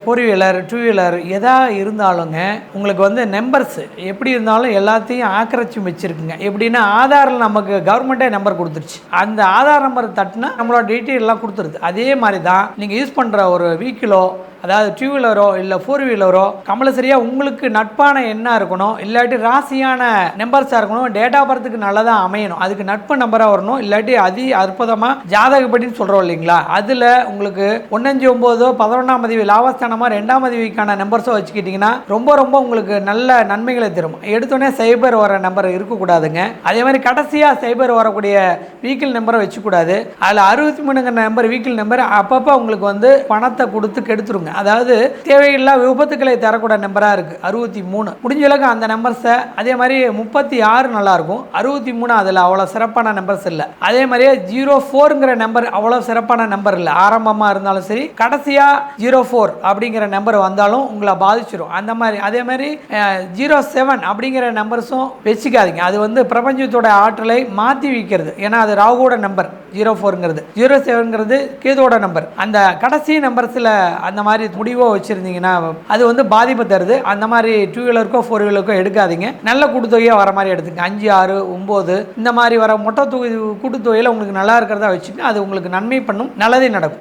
Four wheeler two wheeler எதா இருந்தாலுங்க உங்களுக்கு வந்து நம்பர்ஸ் எப்படி இருந்தாலும் எல்லாத்தையும் ஆக்கிரச்சி வச்சிருக்குங்க. எப்படின்னா ஆதாரில் நமக்கு கவர்மெண்ட்டே நம்பர் கொடுத்துருச்சு. அந்த ஆதார் நம்பர் தட்டினா நம்மளோட டீட்டெயில் எல்லாம் கொடுத்துருது. அதே மாதிரி தான் நீங்கள் யூஸ் பண்ணுற ஒரு வீக்கிலோ, அதாவது டூ வீலரோ இல்லை ஃபோர் வீலரோ கம்பல்சரியாக உங்களுக்கு நட்பான எண்ணாக இருக்கணும், இல்லாட்டி ராசியான நம்பர்ஸாக இருக்கணும், டேட் ஆஃப் பர்த்துக்கு நல்லதாக அமையணும், அதுக்கு நட்பு நம்பராக வரணும், இல்லாட்டி அற்புதமாக ஜாதகப்படின்னு சொல்கிறோம் இல்லைங்களா, அதில் உங்களுக்கு 159 11ஆம் தேதி லாபஸ்தானமாக 2ஆம் தேதிக்கான நம்பர்ஸோ வச்சுக்கிட்டிங்கன்னா ரொம்ப ரொம்ப உங்களுக்கு நல்ல நன்மைகளை தரும். எடுத்தோடனே சைபர் வர நம்பர் இருக்கக்கூடாதுங்க. அதே மாதிரி கடைசியாக சைபர் வரக்கூடிய வீக்கிள் நம்பரை வச்சுக்கூடாது. அதில் 63ங்கிற நம்பர் வீக்கிள் நம்பர் அப்பப்போ உங்களுக்கு வந்து பணத்தை கொடுத்து கெடுத்துருங்க. அதாவது தேவையில்லா விபத்துக்களை தரக்கூடிய நம்பராக இருக்கு 63. முடிஞ்ச அளவுக்கு அந்த நம்பர்ஸை, அதே மாதிரி 36 நல்லா இருக்கும், 63 அதில் அவ்வளோ சிறப்பான நம்பர்ஸ் இல்லை. அதே மாதிரியே 04ங்கிற நம்பர் அவ்வளோ சிறப்பான நம்பர் இல்லை. ஆரம்பமாக இருந்தாலும் சரி, கடைசியாக 04 அப்படிங்கிற நம்பர் வந்தாலும் உங்களை பாதிச்சிடும். அந்த மாதிரி அதே மாதிரி 07 அப்படிங்கிற நம்பர்ஸும் வச்சுக்காதீங்க. அது வந்து பிரபஞ்சத்தோட ஆற்றலை மாற்றி வைக்கிறது. ஏன்னா அது ராகுவோட நம்பர் 04ங்கிறது, 07ங்கிறது கேதுவோட நம்பர். அந்த கடைசி நம்பர்ஸில் அந்த மாதிரி முடிவோ வச்சுருந்தீங்கன்னா அது வந்து பாதிப்பு தருது. அந்த மாதிரி டூ வீலருக்கோ ஃபோர் வீலருக்கோ எடுக்காதீங்க. நல்ல கூட்டுத்தொகையாக வர மாதிரி எடுத்துங்க. 5 6 9 இந்த மாதிரி வர மொட்டை தொகை கூட்டுத்தொகையில் உங்களுக்கு நல்லா இருக்கிறதா வச்சுக்கோங்க. அது உங்களுக்கு நன்மை பண்ணும், நல்லதே நடக்கும்.